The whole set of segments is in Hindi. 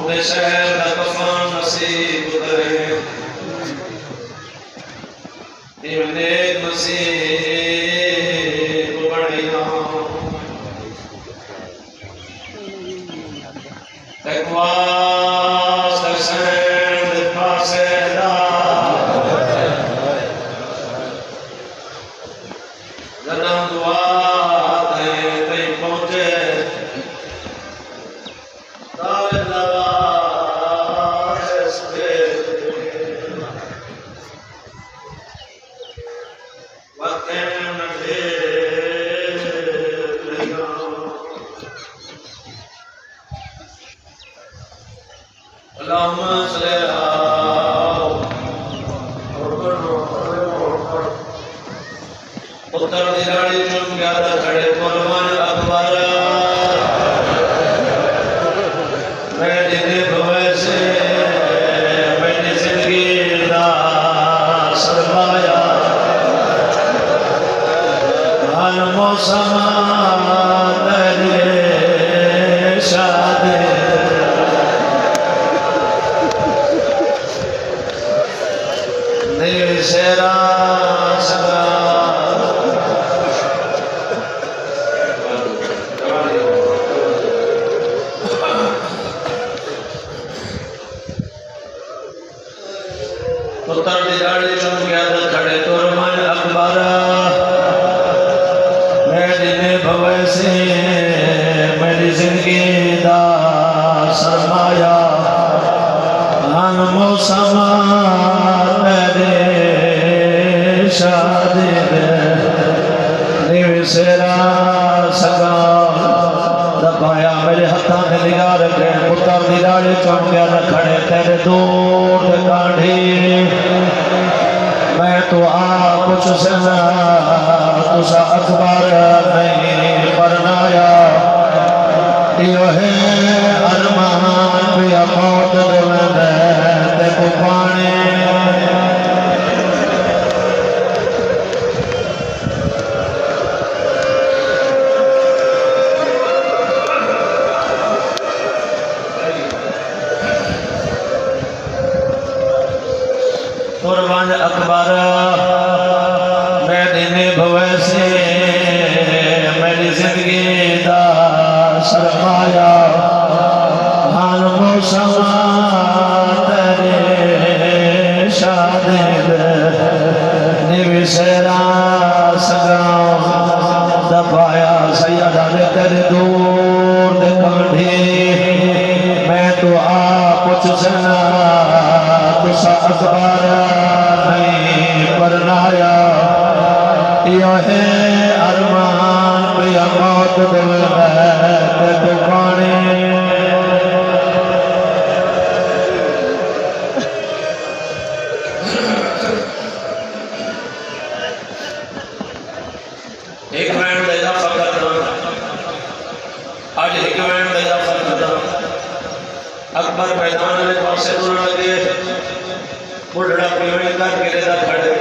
दे शहर दा कफन नसीब करे इवने नसीब बढ़िया तकवा ससंद पासे दा जन्म दुआ दे नहीं पहुंचे उत्तर दिराड़ी चुन गया खड़े कुर्बान अकबर मैं जिंदगी भवे से मैंने जिंदगी दा सरमाया हर मौसम तेरे शादी दिल शेरा सदा उत्तर दिराड़ी चुन गया खड़े कुर्बान अकबर मैं जिन्हें भवे से मेरी जिंदगी दा सरमाया हन मौसम तेरे शादी निवसेरा सगा दबाया मेरे हाथों ने निगाह रखे उत्तर दिराड़ी चुन गया खड़े तेरे दूर काढ़ी मैं तो कुछ सुना तुसा अखबार नहीं बरनाया यो है अरमान पिया मौत दे ते कुपाने कुर्बान अकबर मैं दिने भवे से मेरी जिंदगी दा सरमाया हाल मौसम तेरे शादी निवसेरा सगाम दबाया सैयदा ने तेरे दूर दे काढ़ी मैं तो कुछ सुना तुसा अखबार नहीं बरनाया यो है अरमान पिया मौत दिल है दुकाने एक मैन देदा फकत आज एक मैन देदा फकत अकबर मैदान में पासे दूर लगे बुढ़ड़ा पीवनी का गिरेदा खड़े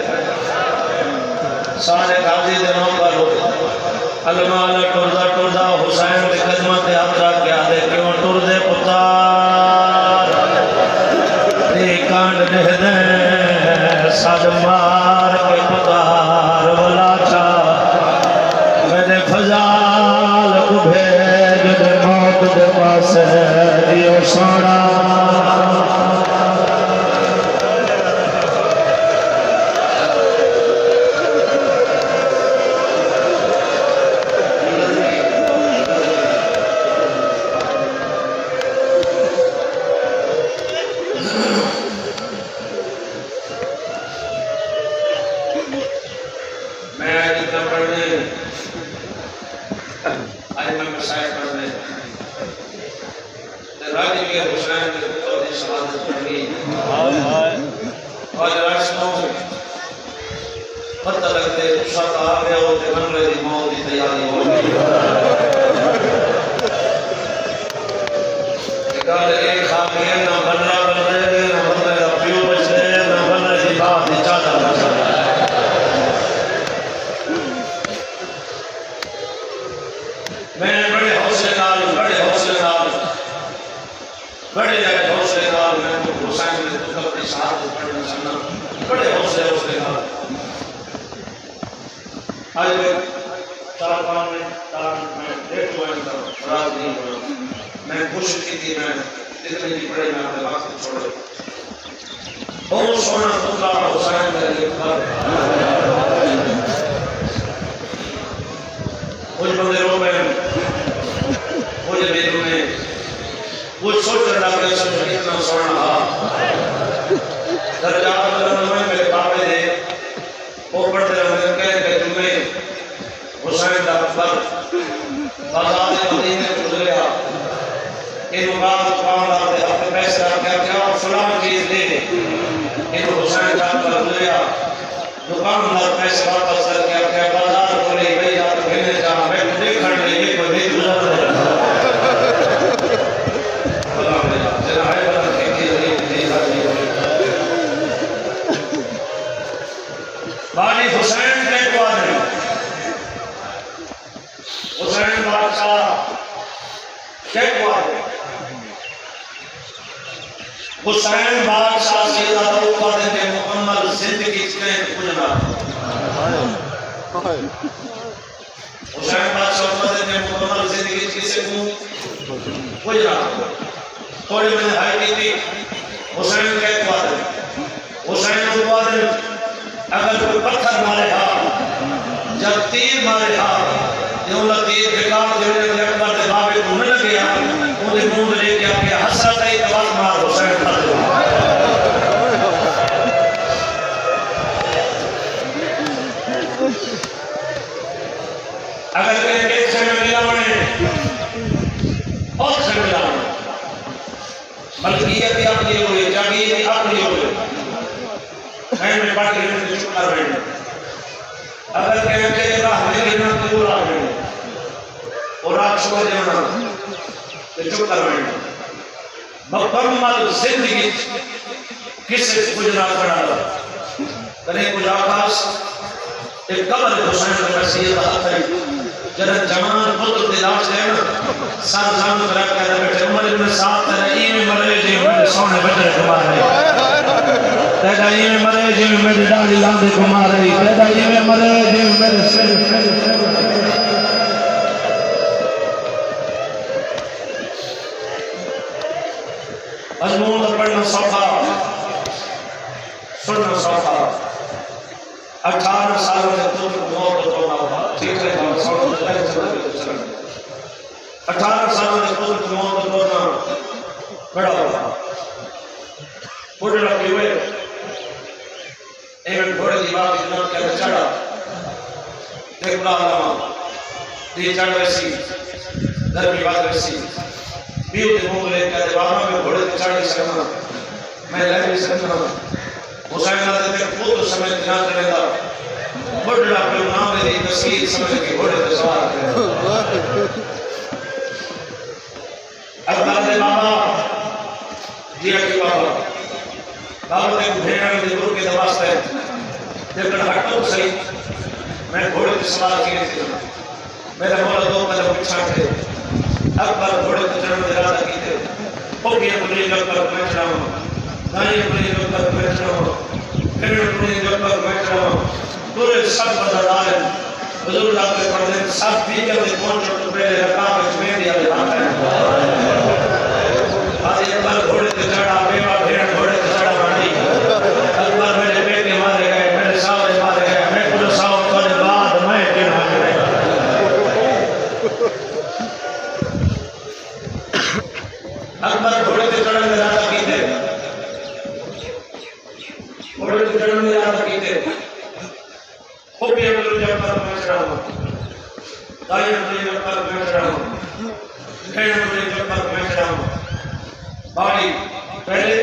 सारे गाजी दे नाम पर अलमाल टुरदा टुरदा हुसैन की खिदमत यात्रा क्या दे क्यों टुर दे पुतार ते कांड दे दे सद मार के पुतार वाला चा मेरे फजाल को भेज दे मौत दे पास दियो सोना पता लगते आ गया हमले की मौत की तैयारी हो गई गल एक खा के ना बनना बने ना बनने का प्यो बचे ना बनने की बात ही चाहता मैं बड़े हौसले बड़े राज नहीं होना। मैं कोशिश की थी, मैं जितनी भी पढ़े मैं अपने वक्त छोड़े। बहुत सोना टुकड़ा हुसैन मेरे लिए कुछ बंदे रो गए, कुछ दिल में कुछ सोच रहा कि सब इतना सोना दर्जा में मेरे बाबे ने वो पढ़ते रहे कह के तुम्हें हुसैन का अकबर बाजार मदीने में गुजरिया इन बात दुकानदार ने अपने पैसे रखा क्या फलां चीज दे इन हुसैन का अकबर गुजरिया दुकानदार पैसे वापस कर क्या क्या बाजार बोले भाई आप कहने जा मैं देखने लिए कोई नहीं गुजर रहा फलां जरा है बना के बाजी हुसैन के द्वारे हुसैन बादशाह के द्वारे हुसैन बादशाह से ज्यादा ऊपर के मुकम्मल जिंदगी के गुजरा हुसैन बादशाह ऊपर के मुकम्मल जिंदगी किसे गुजरा थोड़ी मैंने हाई की थी हुसैन के द्वारे हुसैन के द्वारे अगर कोई पत्थर मारे हा जब तीर मारे हा जो तीर बेकार जोड़े ने अकबर के बाबे को न लगे ओदे मुंह में लेके आके हसरत है तबाह मार हुसैन कर दो अगर के से मिला बने और से मिला बल्कि ये भी अपनी हुई जागी अपनी हुई मैं बात करने चुप कर बैठे अगर कहे के राह में गिरना तो दूर आ गए और आप छोड़ देना तो चुप कर बैठे मुकम्मल जिंदगी किससे गुजरा पड़ा करे कुछ आकाश एक कब्र हुसैन का सीधा हाथ है जरा जवान पुत्र दिलाश है ना सार जान करा कर बैठे उम्र में साथ रही में मरे जी मेरे सोने बजे तुम्हारे तेरा ये मरे जी मेरी दाढ़ी लांदे घुमा रही तेरा ये मरे जी मेरे सिर मजमून पढ़ना सौखा सुनना सौखा 18 साल में तुम मौत को होगा ठीक है 18 साल में तुम मौत को होना बड़ा होगा बुढ़ा की हुए एक घोड़े की बात इतना क्या चढ़ा देख रहा ये चढ़ वैसी घर की बात वैसी बीव के मुंह ले के बाबा में घोड़े पे चढ़ नहीं सकना मैं ले नहीं सकना हुसैन ने ते खुद समय ध्यान करेगा बुढ़ा पे नाम ले तस्वीर समझ के घोड़े पे सवार है अल्लाह दे बाबा दिया के बाबा बाबा ने भेड़ा के दूर के वास्ते लेकिन हटो सही मैं घोड़े पे सवार किए थे मेरे मौला दो कदम पीछे थे अकबर घोड़े पे चढ़ने का इरादा की थे पोगी अपनी जगह पर बैठ रहा हूं दाई अपनी जगह पर बैठ रहा हूं फिर अपनी जगह पर बैठ रहा हूं पूरे सब बदल आए बुजुर्ग आपके पढ़ने सब भीगे में कौन जो पहले रकाब में दिया जाता है आज अकबर घोड़े पे चढ़ा बेवा भेड़ घोड़े पे चढ़ा मारी अकबर मेरे बेटे मारे गए मेरे सावरे मारे गए मैं पूरे साव के बाद मैं गिरा गया अकबर घोड़े पे चढ़ने का इरादा की थे घोड़े पे चढ़ने का इरादा की थे खूब ये लोग जब पर बैठ रहा हूं दाई अपनी जगह पर बैठ रहा हूं भेड़ अपनी जगह पर बैठ रहा हूं बाड़ी पहले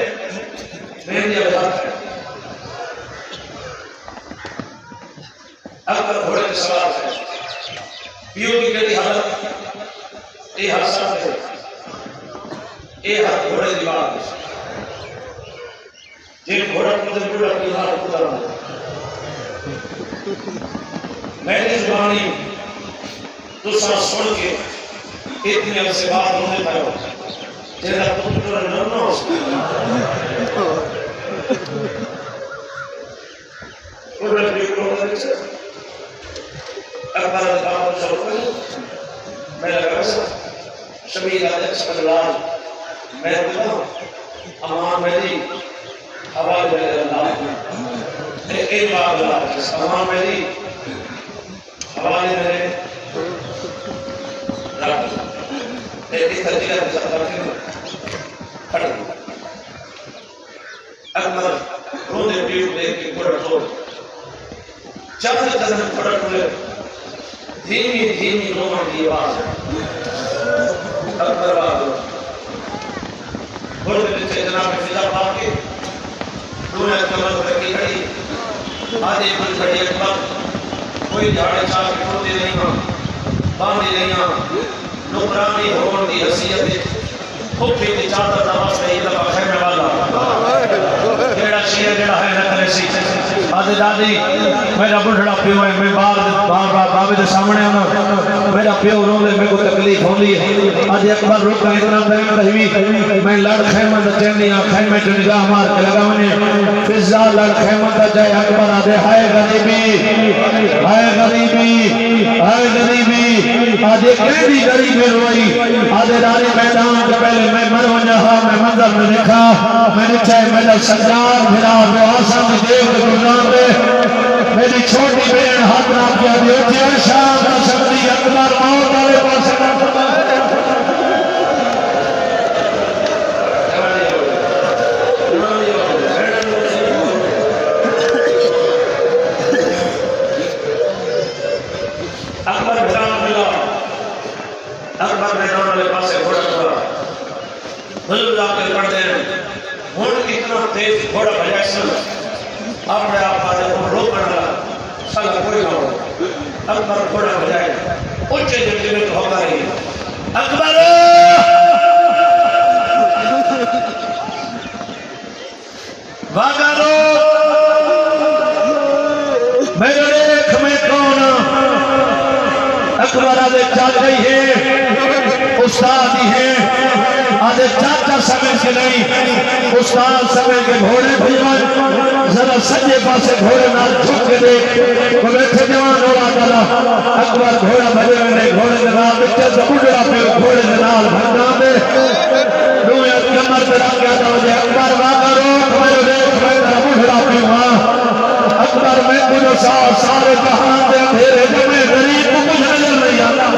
मेरी आवाज है अकबर घोड़े पे सवार है पीओ की केड़ी हालत ये हादसा है ये हाथ घोड़े की बात जे घोड़ा कूदे पूरा की हाथ उतार मेरी जुबानी दूसरा सुन के इतनी अरसे बात होने पायो तेरा पुत्र न हो पूरा बिल्कुल नहीं अकबर का बात सुन मैं लगा शमीर अल्लाह मैं कहूँ अमान मेरी हवाले मेरे अल्लाह एक बात अल्लाह अमान मेरी हवाले मेरे रब एक तरीका खड़ा अकबर रोने पीट दे के थोड़ा थोड़ा चंद चंद थोड़ा थोड़ा धीमी धीमी रोने की आवाज अकबर थोड़े दिन से जनाब फिजा पाके दोनों कमर पर की खड़ी आधे पर खड़ी अकबर कोई झाड़े चार छोड़ते नहीं हां बांधे नहीं हां नुकरानी होने की हसीयत खूबी की चादर दवा सही लगा खेमे वाला केड़ा शेर जेड़ा है ना करे सी आदे दादी मेरा बुढ़ड़ा पियो है मैं बाबे दे सामने आना मेरा पियो रोंदे मेरे को तकलीफ होंदी है आज अकबर रुक इतना टाइम रही मैं लड़ खेमे द चेंदी आ खेमे च निगाह मार के लगा मने फिजा लड़ खेमे द जाए अकबर आदे हाय गरीबी आदे केड़ी गरीबी रोई आदे दादी मैदान के पहले मैं मर वना मैं मंजर में देखा मैंने चाहे मेरा सज्जाद मेरा आसम देव गुरनाम दे मेरी छोटी बहन हाथ ना किया दे जय शाह का शक्ति अकबर मौत वाले पास अकबर मैदान वाले पास घोड़ा घोड़ा बुजुर्ग आके पढ़ते हैं हुण इतना तेज घोड़ा भजा अपने आप आदे को रोकने वाला साला कोई ना हो अकबर घोड़ा भजाए ऊंचे जंगल में तो होगा ही अकबर वागारो मेरे देख में कौन अकबर आदे चल रही है उस्ताद ही है आदे चाचा समय के नहीं उस्ताद समय के घोड़े भिजवाए जरा सज्जे पासे घोड़े नाल झुक के देख वो बैठे जवान होगा कला अकबर घोड़ा भजे ने घोड़े के नाल बच्चे से बुढ़ा पे घोड़े के नाल भरना दे दुनिया कमर पे रख गया तो जे अकबर वाकरो मेरे देख मैं बुढ़ा पे वहां अकबर मैं तुझे सारे जहां दे अंधेरे में गरीब को कुछ नजर नहीं आता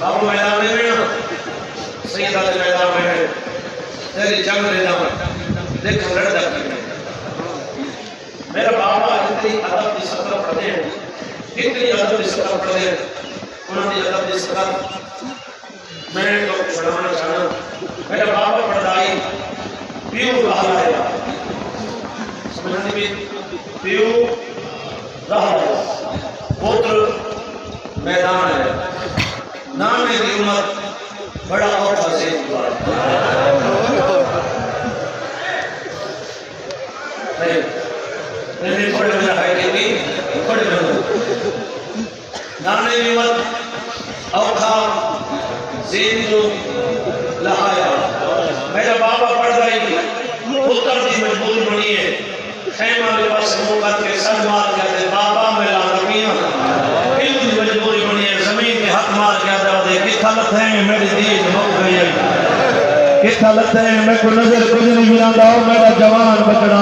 बाबू मैदान में सैयद आदि मैदान में है तेरी जंग मैदान देख लड़दा मेरा बाबा इतनी अदब की सत्र पढ़ते हैं इतनी अदब की सत्र पढ़ते हैं उन्होंने अदब की सत्र मैं तो सुनाना चाहूँ मेरा बाबा पढ़दाई पीऊ रहा है समझने में पीऊ रहा है पुत्र मैदान है नाम की उम्र बड़ा औखा से नहीं थोड़े में है कि थोड़े में नाम की उम्र औखा जिंदू लहाया मेरा बाबा पढ़ गई पुत्र की मजबूरी बनी है खैमा के पास मुकत के सर मार के बाबा मेरा रमीना इल्म की मजबूरी बनी है जमीन के हाथ मार के दे किथा लत है मेरी दीद मुक गई है किथा लत है मैं को नजर कुछ नहीं मिलांदा ओ मेरा जवान बकड़ा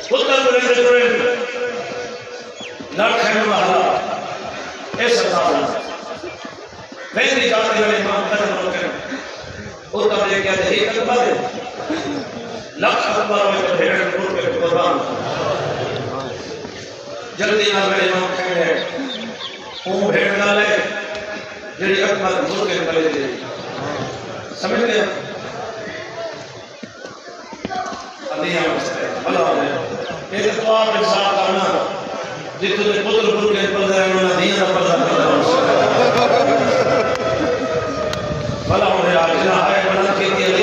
पुत्र को नजर लड़ खैमा महला ए सरदार मेरी जाति वाले मां कर और तब ये क्या है अकबर लाख अकबर में भेड़ को कुर्बान जल्दी ना मेरे नाम कहे वो भेड़ डाले जेडी अकबर मुर्ग के गले दे समझ गए अभी हम भला है एक तो आप इंसाफ करना जितने पुत्र मुर्ग के पर्दा है उन्होंने दिया ना पर्दा भला होने आज ना है बना के लिए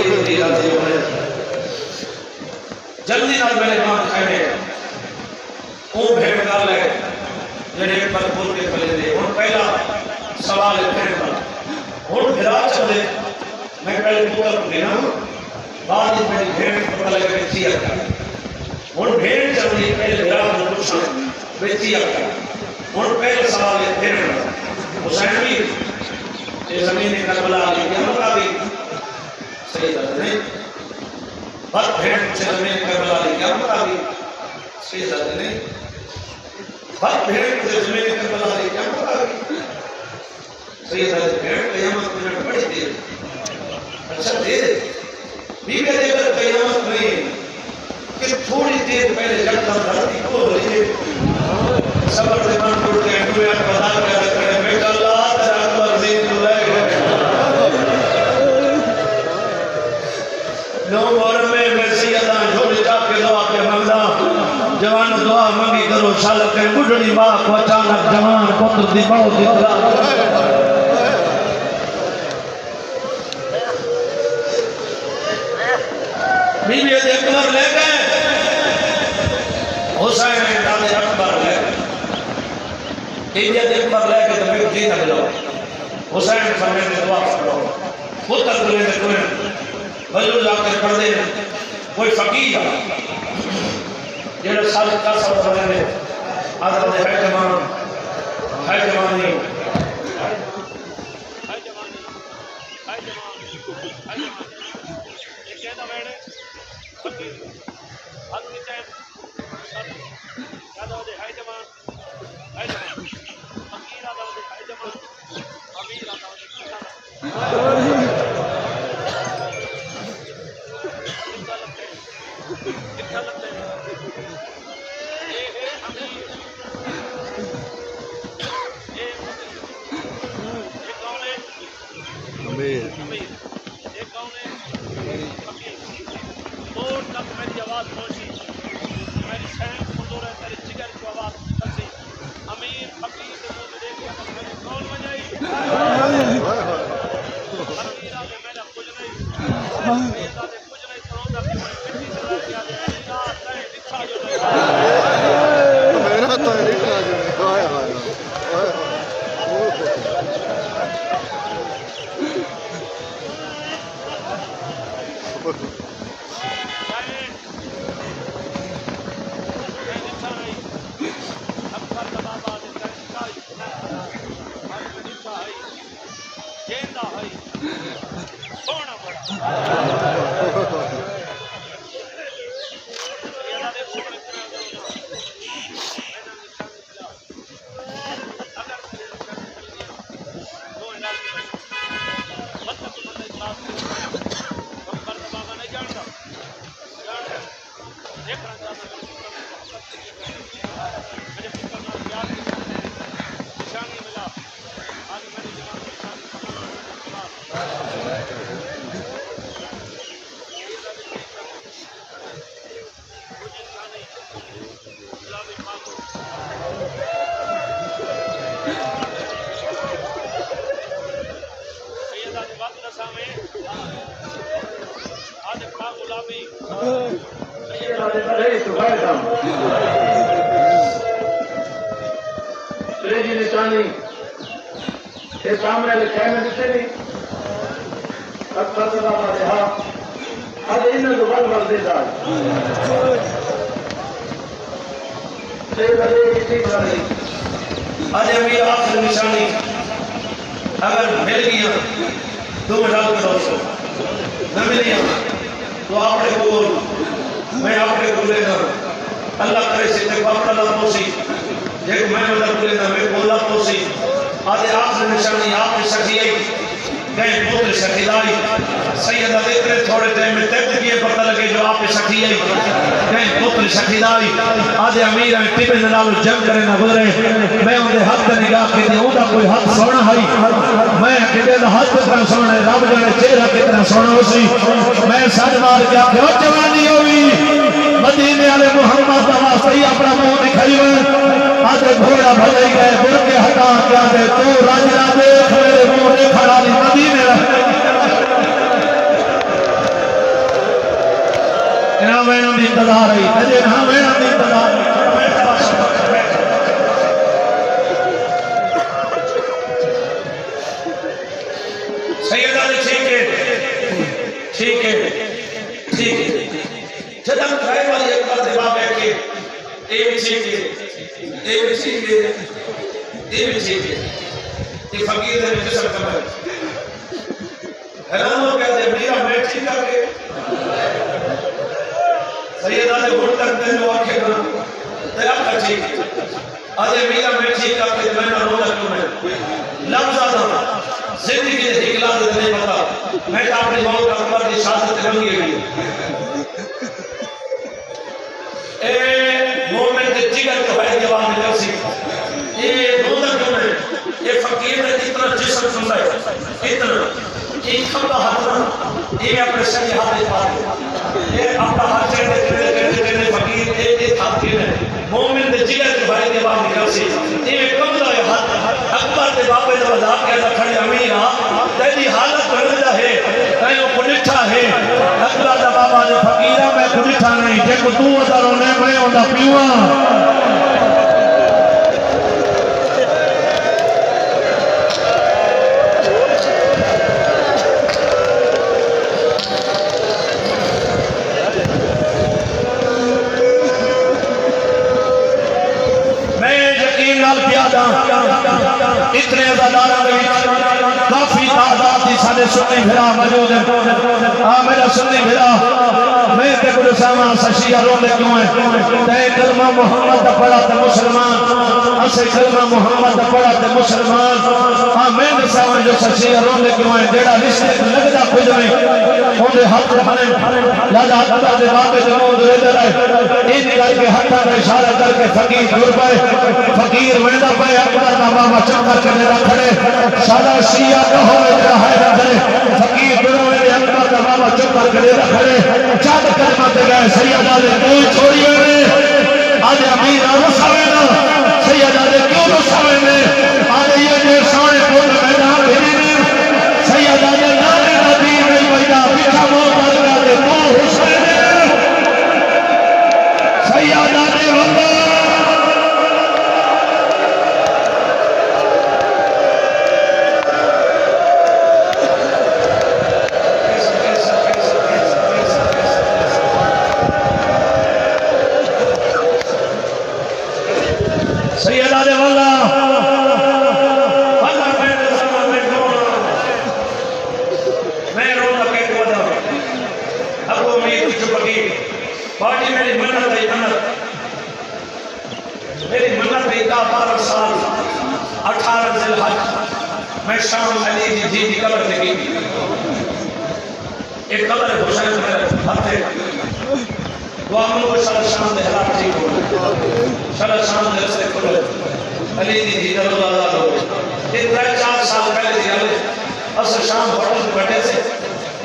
जल्दी ना मेरे नाम कहे जेड़े पर बोल के पले दे हुन पहला सवाल है फिर हुन गिरा चले मैं पहले पुत्र को लेना बाद में मेरी भेड़ पता लगे बेची आका हुन भेड़ चलनी पहले गिरा को पूछा बेची आका हुन पहले सवाल है फिर हुसैन भी ये जमीन करबला की क़यामत आ गई सही बात नहीं बस भेड़ से जमीन करबला की क़यामत आ गई सही बात नहीं बस भेड़ से जमीन करबला की क़यामत आ गई सही बात भेड़ क़यामत में बड़ी देर अच्छा देर भी कहते हैं क़यामत में कि थोड़ी देर पहले जब तक धरती को रही सबर से मन टूट के हुए बता कर करे बेटा अल्लाह तेरा मर्जी तू ले नो और में मसीहता झोली जाके दुआ के मंगदा जवान दुआ मंगी करो साल के बुढ़ड़ी मां को अचानक जवान पुत्र दी मौत दिला बीबी अकबर ले गए हुसैन दादे अकबर ले बीबी अकबर ले के तुम्हें दी न मिलो हुसैन फरमाते ने दुआ करो पुत्र को ले कोई वजू जाकर पढ़ दे कोई फकीर जेड़ा साल का सब बने आदत है जवानी है जवानी ये कहता बैठे फकीर हाथ नीचे याद हो दे है जवान फकीर आदा हो दे है जवान अमीर आदा हो दे कितना लगता है ये है अमीर ये कौन है अमीर ये कौन है फकीर और तक मेरी आवाज पहुंची मेरी शहर कमजोर है तेरे जिगर की आवाज फंसी अमीर फकीर से मुंह देख के मैंने कौन बजाई फकीर आगे मेरा कुछ नहीं कुछ नहीं करो तब मिट्टी से लग गया दिखा जो मेरा तो दिखा जो हाय हाय सामने लिखे में दिखे नहीं अक्सर सदा मारे हाँ आज इन्हें तो बल बल देता है से बले किसी बना नहीं आज अभी आखिर निशानी अगर मिल गया तो मिला के दोस्तों न मिलिया तो आपने बोल मैं आपने बोलेगा अल्लाह करे से तक अल्लाह पोसी जे मैं अल्लाह बोलेगा मैं बोला पोसी आदे आखिर निशानी आपने सखियाई गए पुत्र सखीदाई सैयद अबीकर थोड़े टाइम में तक ये पता लगे जो आपने सखियाई गए पुत्र सखीदाई आदे अमीर में टिबन नाल जंग करे ना गुजरे मैं उनके हाथ निगाह के दी ओदा कोई हाथ सोना है मैं किते दा हाथ कितना सोना है रब जाने चेहरा कितना सोना होसी मैं सच मार के आखे ओ जवानी होवी मदीने वाले मोहम्मद दा वास्ते ही अपना मुंह दिखाई आदे घोड़ा भजाई गए बुर के हटा के आदे तू राजा देख मेरे मुंह ने खड़ा ली मदीने ना मैंने भी इंतजार है अजय ना मैंने भी इंतजार ठीक है, ये भी ठीक है, ये भी ठीक है। ये फकीर है जिसम कमर हैरान हो गया जब मेरा मैं ठीक करके सैयदा ने घुट करते जो आंखें ना ते आपका ठीक है अरे मेरा मैं ठीक करके मैं ना रोना क्यों मैं लफ्ज आता जिंदगी के इखलास नहीं पता मैं तो अपनी मौत का खबर की शहादत लंगी गई ए मोमिन के जिगर के भाई जवाब में लफ्ज़ ये रोना क्यों नहीं ये फकीर ने इतना जिस्म सुनता है इतना एक खंबा हाथ ये अपने सही हाथ पा ये अपना हाथ चढ़े फकीर एक हाथ के मोमिन के जिगर के भाई जवाब में लफ्ज़ ये कमला है हाथ अकबर के बाबे ने मजाक कहता खड़े अमीर आ तेरी हालत बदल है तैयो कुलिठा है अकबर का बाबा ने फकीरा मैं कुलिठा नहीं जे को तू उधर होने मैं ओंदा पीवा इतने काफी तादाद की सारे सुन्नी फिरा मौजूद है आ मेरा सुन्नी फिरा मैं ते कुछ सामा सशिया रोने क्यों है ते कलमा मोहम्मद दा पढ़ा ते मुसलमान असे कलमा मोहम्मद दा पढ़ा ते मुसलमान हां मैं ते सामा जो सशिया रोने क्यों है जेड़ा रिश्ते लगदा कुछ नहीं ओदे हाथ बने लादा हाथ दे बाबे दे मुंह दे रहे इन करके हाथा का इशारा करके फकीर दूर पे फकीर वेंदा पे अकबर का बाबा चक्कर करने खड़े सादा शिया का हो है नजर फकीर दूर में अकबर का बाबा चक्कर करने खड़े चाद कलमा ते गए सैयदा ने कोई छोड़िए रे आज अमीर रुसावे ना सैयदा ने क्यों रुसावे ने आज ये जे सारे बोल मैदान भेजी ने सैयदा ने नारे नबी नहीं बैठा पीछा मुंह कर गए तो हुसैन सैयदा ने वल्लाह मैं शाम अली जी की कब्र देखी एक कब्र हुसैन में हथे दुआ में सारा शाम दे हालात ठीक हो सारा शाम दे रस्ते खुले अली जी रज़ियल्लाहु अन्हु ये 4 साल पहले दी आले अस शाम होटल में बैठे थे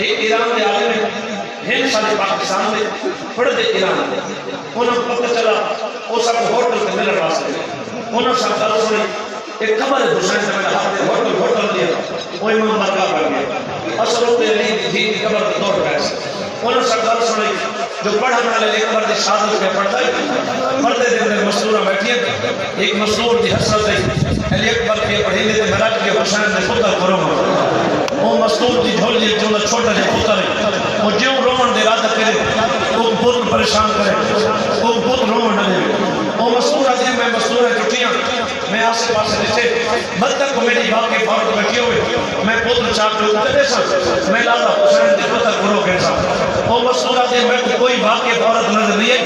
एक ईरान दे आले ने हिंद सारे पाकिस्तान में थोड़े दे ईरान उन्हें पता चला वो सब होटल के मिलने वास्ते उन्हें सब गल सुनी एक खबर हुसैन से मेरा हाथ होटल दिया वो इमाम बारगाह पर गया असल पे अली जी की खबर के दौड़ गए उन्होंने सरदार सुनी जो पढ़ने वाले एक खबर की शहादत में पढ़ता है पर्दे के अंदर मस्तूरा बैठी है एक मस्तूर की हसरत है अली अकबर के पढ़ेले ते मराठ के हुसैन ने पुत्र करो वो मस्तूर की झोली जो छोटा जे पुत्र है वो जो रोमन दे रात करे वो पुत्र परेशान करे वो पुत्र रोमन दे वो मस्तूरा जे मैं मस्तूरा जुटियां मैं आसे पास नीचे मदद को मेरी बात के फाड़ बैठी हुई मैं पुत्र चाक के उतरे सा मैं लाला हुसैन दे पुत्र करो के सा वो मस्तूरा दे मैं कोई बात के औरत नजर नहीं है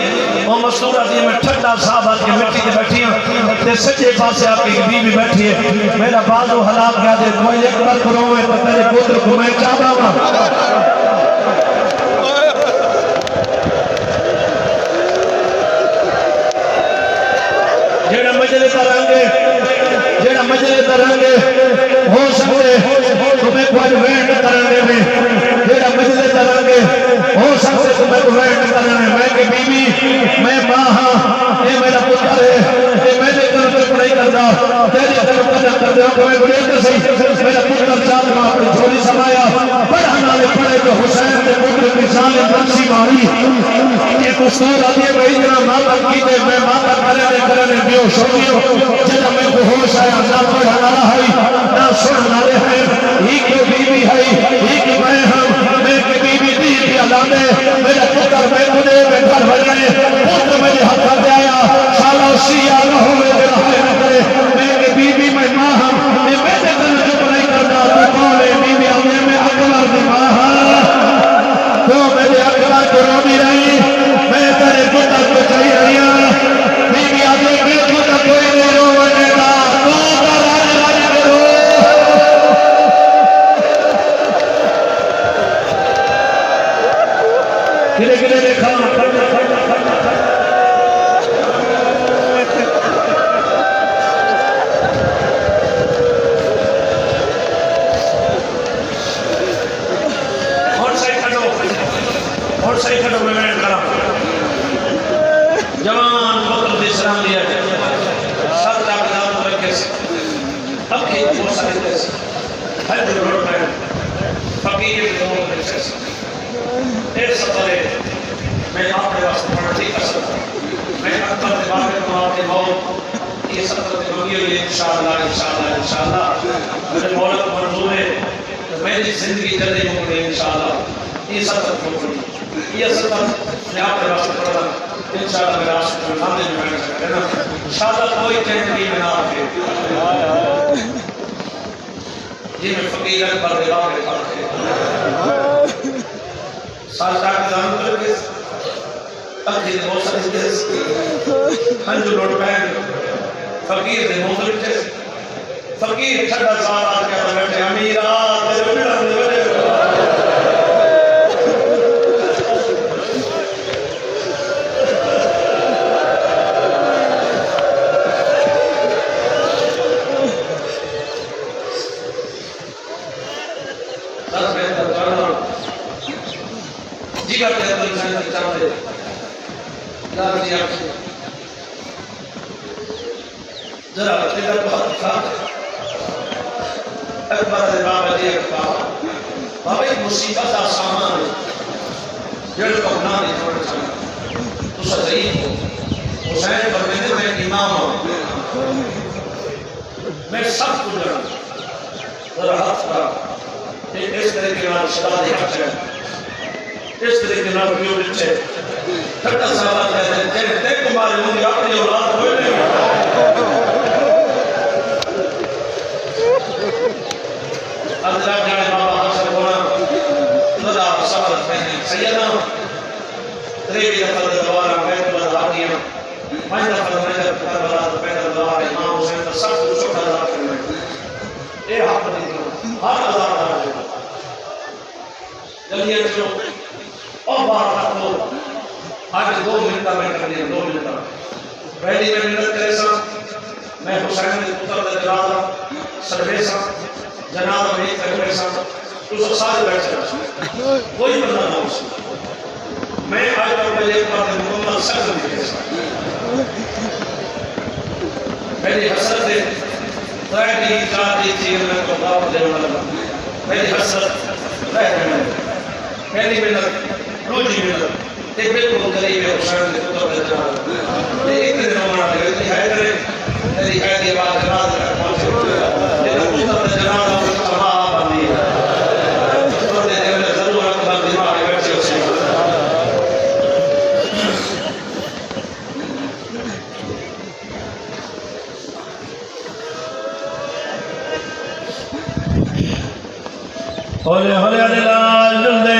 वो मस्तूरा दे मैं ठंडा साहब आके मिट्टी पे बैठी हूं ते सच्चे पासे आपकी बीवी बैठी है मेरा बाजू हलाक गया दे कोई एक बार करो मैं तो तेरे पुत्र को मैं चाहता हूं जेड़ा मजले तरंगे हो सकते तुम्हें कोई वेंट करने में जेड़ा मजले तरंगे हो सकते तुम्हें वेंट करने मैं के बीवी मैं मां हां ये मेरा पुत्र है ये मैंने कल पढ़ाई करदा तेरी तरफ कदम कर दो कोई गुरेज सही मेरा पुत्र चाल में अपनी झोली समाया पढ़ने वाले पढ़े तो हुसैन के पुत्र की शान बंसी मारी ये कुसूर आदि भाई जना माता की दे मैं माता करने बेहोश हो गया जब मैं बेहोश आया ना पढ़ने वाला है ना सुनने वाले हैं ही के बीवी है ही के मैं हम मैं के बीवी दी के अलाने मेरा पुत्र मैं मुझे घर भर गए पुत्र मेरे हाथ में आया साला बख्शी आला होवे जड़ा है करे मैं बीबी मैं मां ये मेरे दिल चुप नहीं करता तू कौन है बीबी आवे मैं अकबर दी मां तो मेरे अकबर को रोनी रही मैं तेरे पुत्र को चाहिए रही बीबी आवे मैं पुत्र कोई नहीं रोने का तो राज राज करो किले किले देखा और सही खड़ो में मैं करा जवान पुत्र दे सलाम दिया सब दाम रखे अब के बहुत सारे देश हर दिन रोड में फकीर लोग रखे एक सफरे मैं आपके वास्ते पढ़ती कर सकता मैं अकबर के बारे में आपके बहुत ये सफर में होगी इंशाअल्लाह इंशाअल्लाह इंशाअल्लाह मेरे मौला को मंजूर है मेरी जिंदगी जल्दी होगी इंशाअल्लाह ये सफर होगी ये सफर मैं आपके वास्ते पढ़ा इंशाअल्लाह मेरा आशिक नामे में बैठ सकते हैं ना शादा कोई टेंशन में ना रखे जी मैं फकीर अकबर के बारे में पढ़ते साल का दान करके अखिल बहुत सारे देश हंजू रोड पे फकीर दे मोहल्ले से फकीर छड़ा साल आ के बैठे अमीरा तेरे बिना दे बड़े करते हैं तो इंसान चाहते यार जी आपसे जरा इधर बहुत साथ अकबर ने बाबा जी का बाबा एक मुसीबत का सामान जड़ को ना नहीं छोड़ना चाहिए तो सही हो हुसैन परवेज़ में इमाम हूं मैं सब कुछ जानता जरा हाथ का इस तरह के नाम सदा देखा चाहिए इस तरह के नाम क्यों लिखे ठट्टा साला कहते हैं तेरे ते तुम्हारे मुझे अपनी औलाद कोई नहीं अल्लाह जाने बाबा हसन होना खुदा सबर पहने सैयदा तेरे भी दफा दोबारा मैं तुम्हारा रादिया मैं दफा मैं करबला पहले दोबारा इमाम हुसैन का सब कुछ उठा ला कर ये हक नहीं हर अल्लाह का जल्दी चलो और बात रखो आज 2 मिनट में कर दिया 2 मिनट पहली में मिनट करे सा मैं हुसैन के पुत्र का जनाजा सर्वेसा जनाजा में करे सा तो साथ बैठ जा कोई बंदा ना हो मैं आज तक पहले एक बात मुकम्मल सख्त लिखे सा मेरी हसरत है रायदी जाती चीज में को बाप देने लगा मेरी हसरत रह गई पहली मिनट रोजी मिलत ते बिल्कुल करीब है हुसैन के पुत्र का जनाजा ये एक दिन होना है है करे तेरी है की बात रात तक पहुंचे ये पुत्र का जनाजा सभा बनी है तो दे जरूर अकबर दिमाग में बैठे उसे होले होले लाल जुल्दे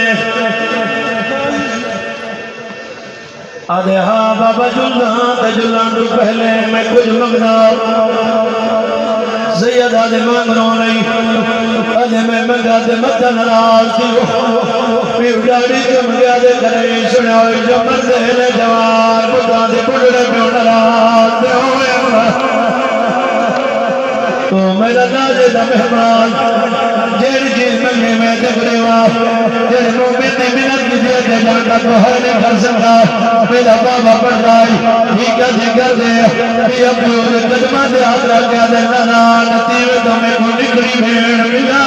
आधे हाँ बाबा जुल्ला ते जुल्ला तू पहले मैं कुछ मंगना सैयद आधे मांगनो नहीं आधे मैं मंगा दे मत नाराज थी पीर डाड़ी के मंगा दे करे सुना जो मर्दे ने जवान पुत्रा दे बुढ़े पे नाराज दे होए तो मेरा नाज़े दा मेहमान जेड़ी चीज मंगे मैं ते गुरेवा जेड़े मोमिन ने मिन्नत की दिया ते जाता तो हर नहीं कर सकता मेरा बाबा पढ़ता है ठीक है जिक्र दे कि अब जो कदमा दे हाथ रख के दे ना नतीवे तो मैं को निकली भेड़ मिला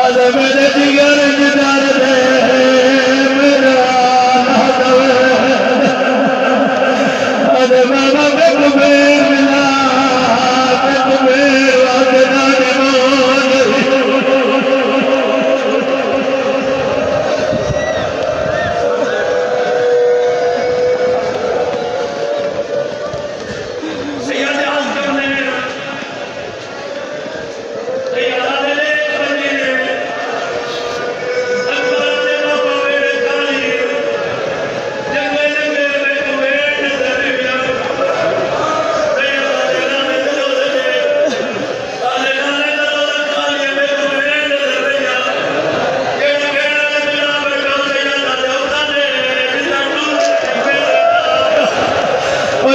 अरे मेरे जिगर जिदार दे मेरा ना दवे अरे बाबा मैं को मिला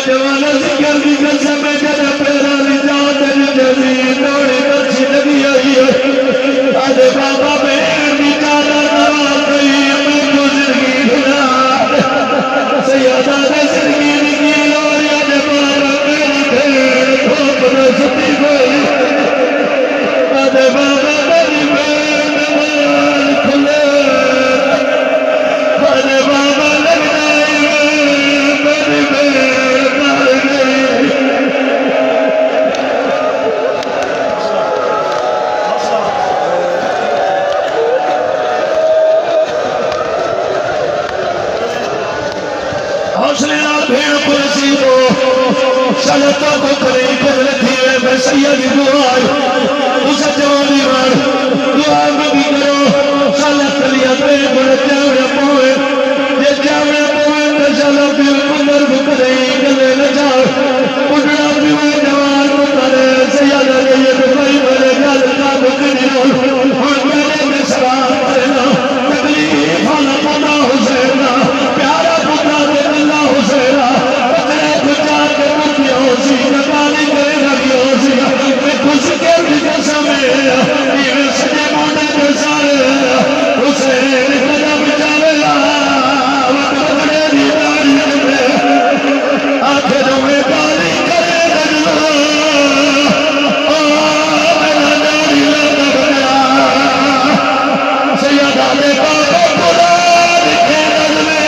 जवाना जिक्र की कसम है जरा पेरा लिजा तेरी जमीन नोड़े अच्छी लगी आई है अरे बाबा बहन की चादर नवाज गई मैं गुजरगी खुदा सैयदा ने सरगीर की लोरिया ने बाबा मेरी भेड़ धोप न सुती गई अरे बाबा मेरी भेड़ नवाज खुले अरे बाबा लगना मेरी भेड़ मर गई हौसले भेड़ को नसीबो चलता तो करे बदल थी मैं सैयद दुआ उस जवानी मार दुआ में भी करो साला कलिया पे बड़े जावड़े पोए ये जावड़े पोए तो चलो बिल्कुल नर्व करे गले न जाओ उड़ना भी वो जवान को करे सैयद ये तो भाई मेरे गल का बुकनी हो और मेरे में सलाम करना तकलीफ वाला पौधा हुसैन प्यारा पुत्र दे अल्लाह हुसैन पकड़े खुदा के मुतिया होसी नकाली करे लगी होसी मैं खुश के कसम है ये सजे मोड़े के सारे हुसैन कदम चले वक्त पकड़े दी दाढ़ी में आखिरों में गाली करे लगना ओ मेरा दाढ़ी लग गया सैयदा ने बाबा खुदा लिखे नज़मे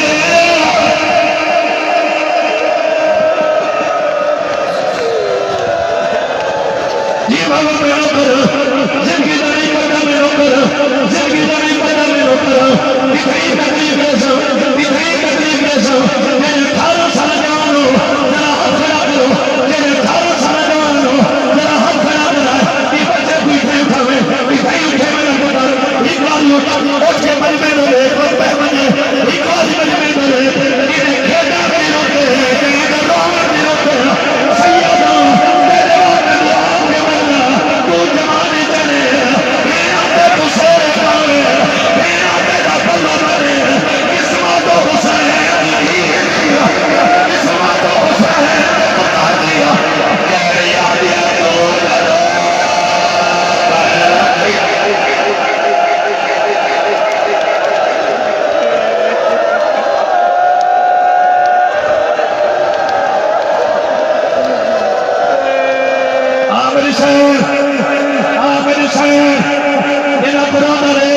जी बाबा मेरा कर जिंदगी दारी पता मेरा कर जिंदगी दारी पता मेरा कर इतनी तकलीफ है सब मेरे 18 साल जवान हो जरा हाथ खड़ा करो मेरे 18 साल जवान हो जरा हाथ खड़ा करा ये बच्चे पीछे उठावे भाई उठे मेरा पुत्र एक बार उठा उठ के मर में रे पे बने एक बार मर में रे ये खेड़ा में रोके ये रोवर में रोके सैयदा तेरे वाले के मरना तू जवानी चले मेरा ते तू शेर पावे मेरा तेरा बल्ला मारे किस्मत हुसैन किस्मत हुसैन बता दिया यार याद तो आमिर शहर इन पुराना रे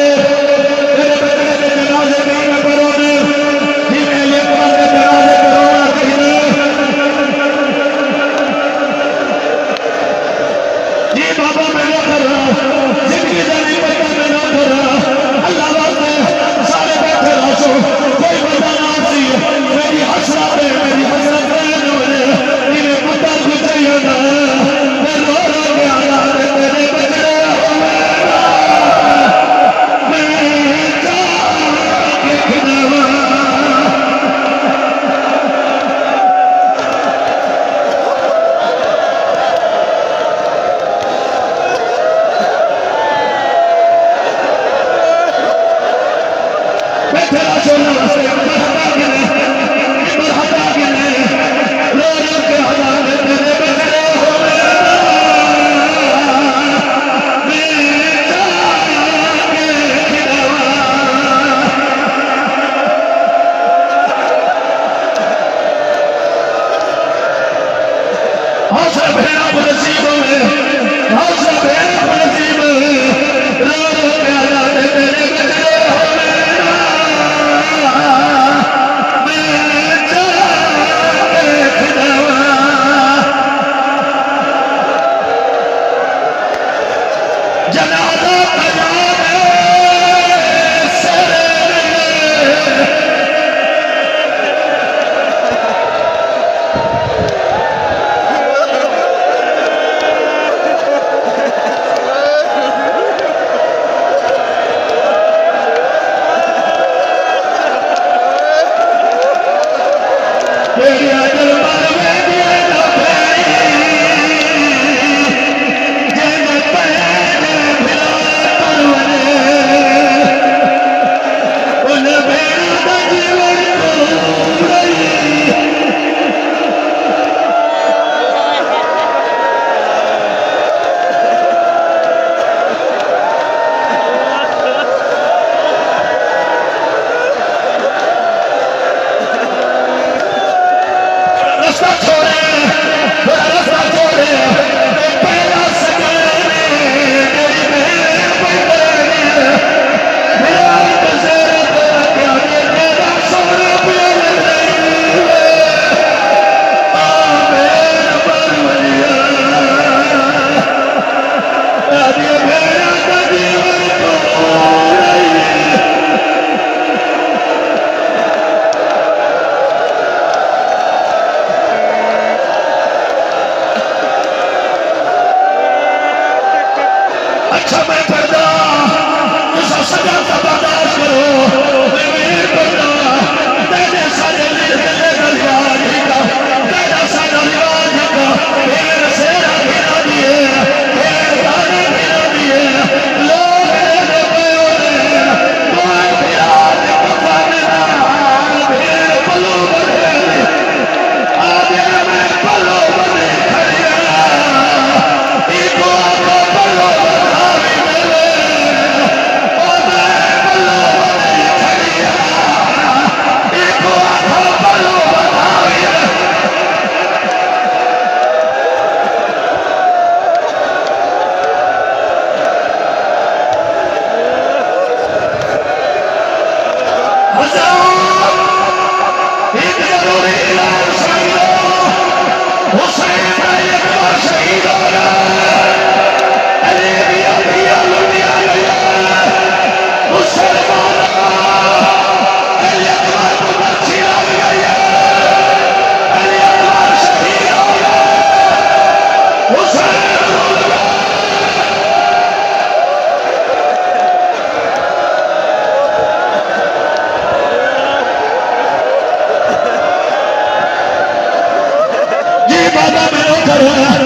तेरे बचड़े के जनाजे में न करो ने जिन्हें ये कमर के जनाजे करोना कहीं जी बाबा मैं न कर रहा जिंदगी जानी पता मैं न कर रहा अल्लाह वास्ते सारे बैठे रहो कोई बंदा ना सी मेरी हसरत है इन्हें पुत्र गुजर होना मैं रो के आया तेरे बचड़े हुसैन अकबर शहीद हो गया। अली भी अली लुटिया गया। मुसलमानों अली अकबर को पर्ची लग गई है। अली अकबर शहीद हो गया। हुसैन ये बाबा मैं करूंगा।